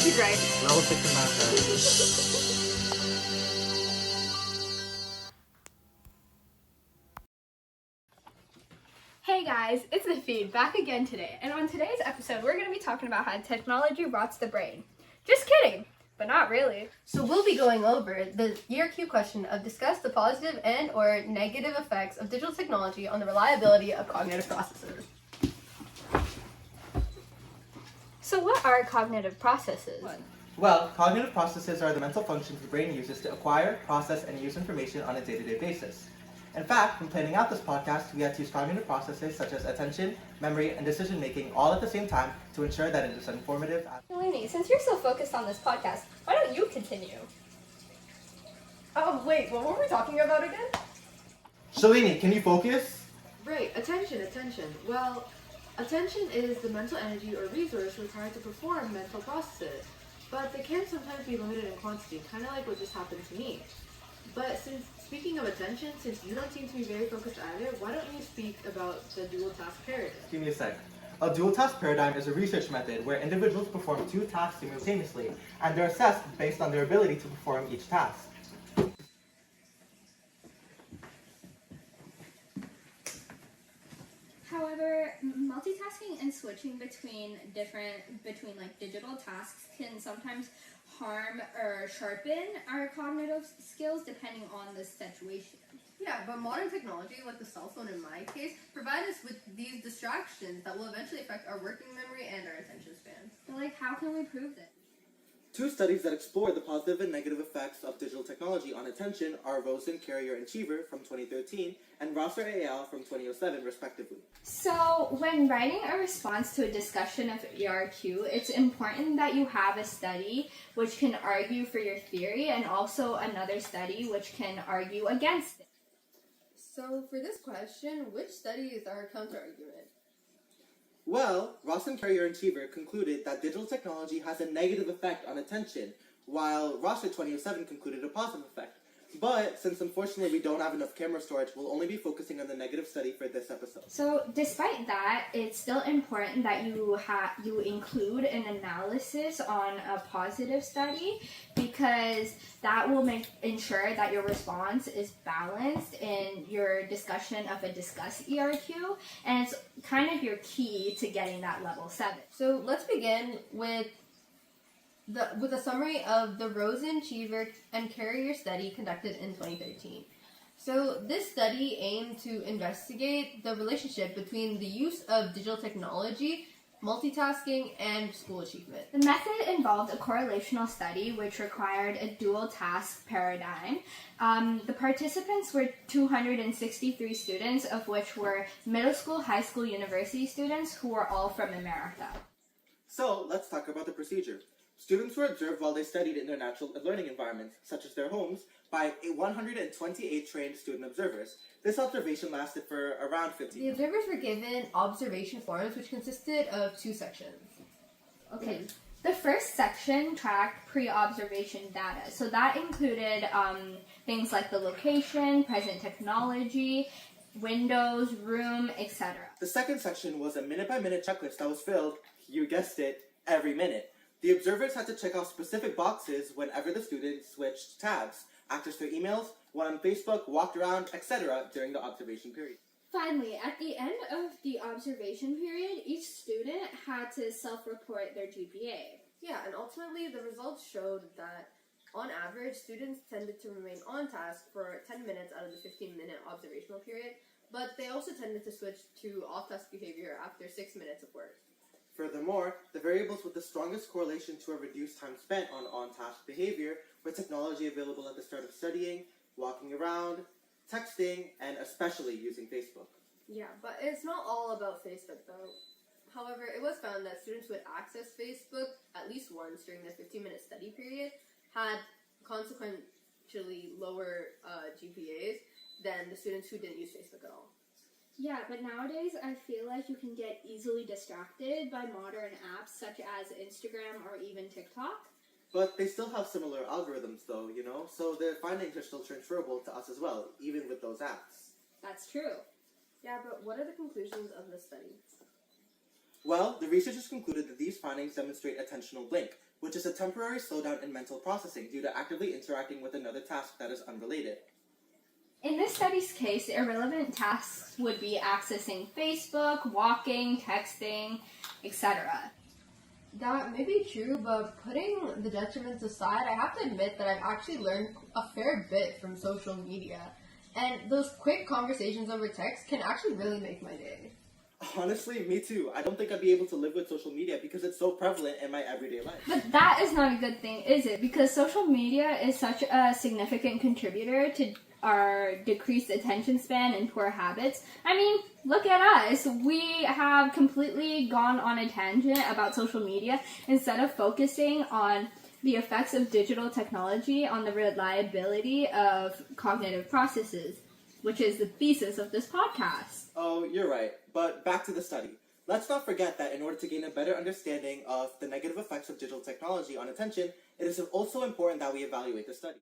He's right. Level 6 in math. Hey guys, it's the feed back again today, and on today's episode we're going to be talking about how technology rots the brain. Just kidding, but not really. So we'll be going over the ERQ question of discuss the positive and or negative effects of digital technology on the reliability of cognitive processes. So what are cognitive processes? Well, cognitive processes are the mental functions the brain uses to acquire, process, and use information on a day-to-day basis. In fact, when planning out this podcast, we had to use cognitive processes such as attention, memory, and decision-making all at the same time to ensure that it is informative. Delaney, since you're so focused on this podcast, why don't you continue? Oh wait, what were we talking about again? Shalini, can you focus? Right, attention. Well, attention is the mental energy or resource required to perform mental processes, but they can sometimes be limited in quantity, kind of like what just happened to me. But speaking of attention, since you don't seem to be very focused either, why don't you speak about the dual task paradigm? Give me a sec. A dual task paradigm is a research method where individuals perform two tasks simultaneously, and they're assessed based on their ability to perform each task. However, multitasking and switching between like digital tasks can sometimes harm or sharpen our cognitive skills depending on the situation. Yeah, but modern technology, like the cell phone in my case, provide us with these distractions that will eventually affect our working memory and our attention span. But like, how can we prove this? Two studies that explore the positive and negative effects of digital technology on attention are Rosen, Carrier, and Cheever from 2013 and Rosser et al. From 2007, respectively. So, when writing a response to a discussion of ERQ, it's important that you have a study which can argue for your theory and also another study which can argue against it. So for this question, which study is our counter-argument? Well, Rosen, Carrier, and Cheever concluded that digital technology has a negative effect on attention, while Rosser 2007 concluded a positive effect. But since unfortunately we don't have enough camera storage, we'll only be focusing on the negative study for this episode. So, despite that, it's still important that you include an analysis on a positive study because that will ensure that your response is balanced in your discussion of a discuss ERQ, and it's kind of your key to getting that level 7. So let's begin with a summary of the Rosen, Cheever, and Carrier study conducted in 2013. So this study aimed to investigate the relationship between the use of digital technology, multitasking, and school achievement. The method involved a correlational study which required a dual task paradigm. The participants were 263 students, of which were middle school, high school, university students who were all from America. So, let's talk about the procedure. Students were observed while they studied in their natural learning environments, such as their homes, by 128 trained student observers. This observation lasted for around 15 The observers were given observation forms, which consisted of 2 sections. Okay. The first section tracked pre-observation data. So that included things like the location, present technology, windows, room, etc. The second section was a minute-by-minute checklist that was filled, you guessed it, every minute. The observers had to check off specific boxes whenever the students switched tabs, accessed their emails, went on Facebook, walked around, etc. during the observation period. Finally, at the end of the observation period, each student had to self-report their GPA. Yeah, and ultimately the results showed that on average, students tended to remain on task for 10 minutes out of the 15-minute observational period, but they also tended to switch to off-task behavior after 6 minutes of work. Furthermore, the variables with the strongest correlation to a reduced time spent on-task behavior were technology available at the start of studying, walking around, texting, and especially using Facebook. Yeah, but it's not all about Facebook though. However, it was found that students who would access Facebook at least once during their 15-minute study period had consequentially lower GPAs than the students who didn't use Facebook at all. Yeah, but nowadays I feel like you can get easily distracted by modern apps such as Instagram or even TikTok. But they still have similar algorithms though, so their findings are still transferable to us as well, even with those apps. That's true. Yeah, but what are the conclusions of the study? Well, the researchers concluded that these findings demonstrate attentional blink, which is a temporary slowdown in mental processing due to actively interacting with another task that is unrelated. In this study's case, irrelevant tasks would be accessing Facebook, walking, texting, etc. That may be true, but putting the detriments aside, I have to admit that I've actually learned a fair bit from social media. And those quick conversations over text can actually really make my day. Honestly, me too. I don't think I'd be able to live with social media because it's so prevalent in my everyday life. But that is not a good thing, is it? Because social media is such a significant contributor to our decreased attention span and poor habits. I mean, look at us. We have completely gone on a tangent about social media instead of focusing on the effects of digital technology on the reliability of cognitive processes, which is the thesis of this podcast. Oh, you're right. But back to the study. Let's not forget that in order to gain a better understanding of the negative effects of digital technology on attention, it is also important that we evaluate the study.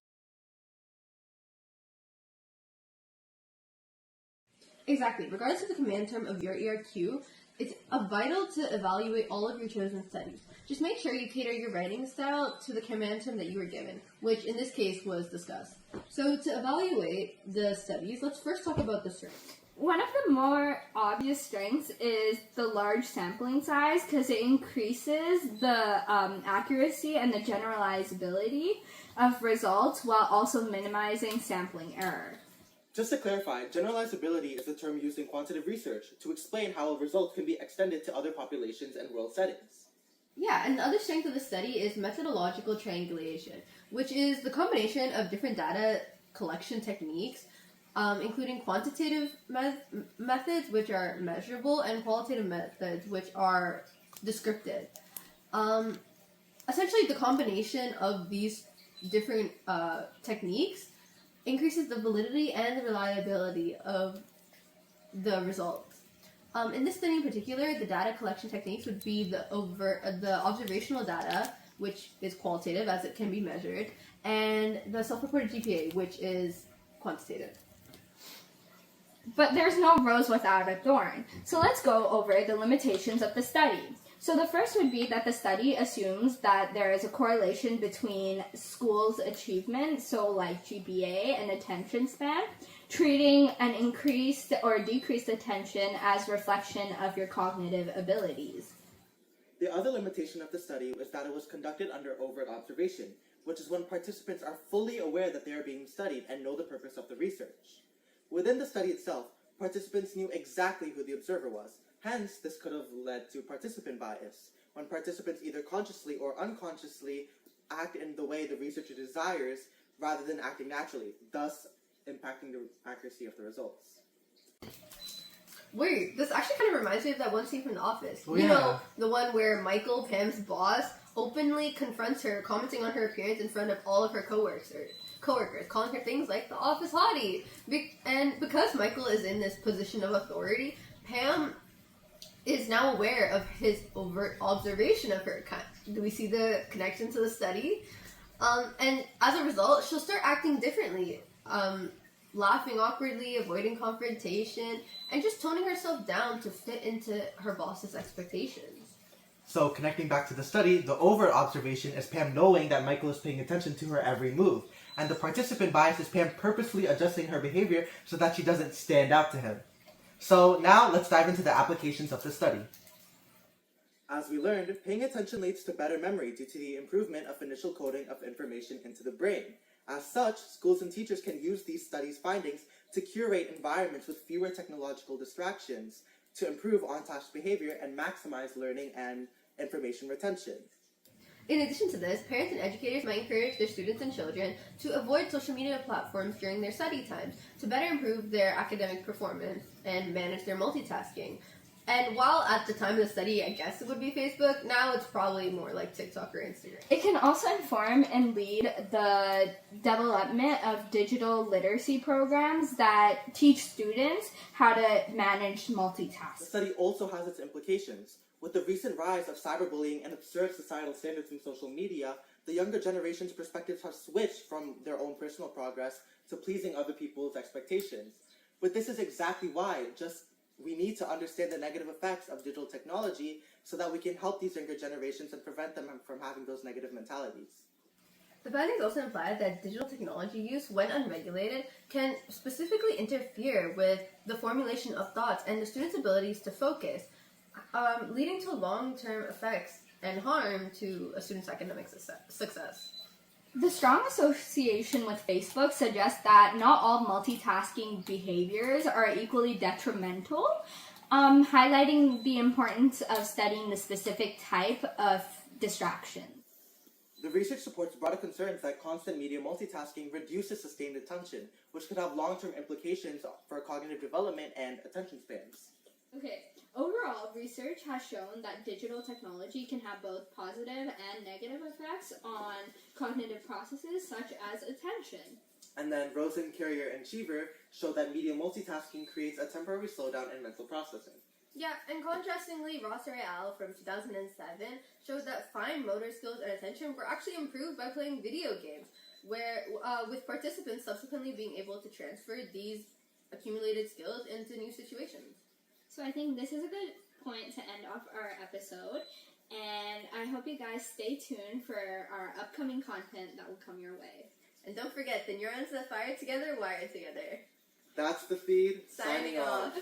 Exactly. Regardless of the command term of your ERQ, it's vital to evaluate all of your chosen studies. Just make sure you cater your writing style to the command term that you were given, which in this case was discussed. So to evaluate the studies, let's first talk about the strengths. One of the more obvious strengths is the large sampling size because it increases the accuracy and the generalizability of results while also minimizing sampling error. Just to clarify, generalizability is a term used in quantitative research to explain how a result can be extended to other populations and world settings. Yeah, and the other strength of the study is methodological triangulation, which is the combination of different data collection techniques, including quantitative methods, which are measurable, and qualitative methods, which are descriptive. Essentially, the combination of these different techniques increases the validity and the reliability of the results. In this study in particular, the data collection techniques would be the observational data, which is qualitative as it can be measured, and the self-reported GPA, which is quantitative. But there's no rose without a thorn. So let's go over the limitations of the study. So the first would be that the study assumes that there is a correlation between schools' achievement, so like GPA and attention span, treating an increased or decreased attention as reflection of your cognitive abilities. The other limitation of the study was that it was conducted under overt observation, which is when participants are fully aware that they are being studied and know the purpose of the research. Within the study itself, participants knew exactly who the observer was. Hence, this could have led to participant bias, when participants either consciously or unconsciously act in the way the researcher desires rather than acting naturally, thus impacting the accuracy of the results. Wait, this actually kind of reminds me of that one scene from The Office. Oh, you yeah. know, the one where Michael, Pam's boss, openly confronts her, commenting on her appearance in front of all of her coworkers, calling her things like the office hottie. And because Michael is in this position of authority, Pam is now aware of his overt observation of her. Do we see the connection to the study? And as a result, she'll start acting differently, laughing awkwardly, avoiding confrontation, and just toning herself down to fit into her boss's expectations. So, connecting back to the study, the overt observation is Pam knowing that Michael is paying attention to her every move, and the participant bias is Pam purposely adjusting her behavior so that she doesn't stand out to him. So now let's dive into the applications of the study. As we learned, paying attention leads to better memory due to the improvement of initial coding of information into the brain. As such, schools and teachers can use these studies' findings to curate environments with fewer technological distractions to improve on-task behavior and maximize learning and information retention. In addition to this, parents and educators might encourage their students and children to avoid social media platforms during their study times to better improve their academic performance and manage their multitasking. And while at the time of the study, I guess it would be Facebook, now it's probably more like TikTok or Instagram. It can also inform and lead the development of digital literacy programs that teach students how to manage multitasking. The study also has its implications. With the recent rise of cyberbullying and absurd societal standards in social media, the younger generation's perspectives have switched from their own personal progress to pleasing other people's expectations. But this is exactly why, just we need to understand the negative effects of digital technology so that we can help these younger generations and prevent them from having those negative mentalities. The findings also imply that digital technology use, when unregulated, can specifically interfere with the formulation of thoughts and the students' abilities to focus, leading to long-term effects and harm to a student's academic success. The strong association with Facebook suggests that not all multitasking behaviors are equally detrimental, highlighting the importance of studying the specific type of distraction. The research supports broader concerns that constant media multitasking reduces sustained attention, which could have long-term implications for cognitive development and attention spans. Okay, overall, research has shown that digital technology can have both positive and negative effects on cognitive processes such as attention. And then Rosen, Carrier, and Cheever show that media multitasking creates a temporary slowdown in mental processing. Yeah, and contrastingly, Ross et al. From 2007 showed that fine motor skills and attention were actually improved by playing video games, where with participants subsequently being able to transfer these accumulated skills into new situations. So I think this is a good point to end off our episode, and I hope you guys stay tuned for our upcoming content that will come your way. And don't forget, the neurons that fire together wire together. That's the feed. Signing off.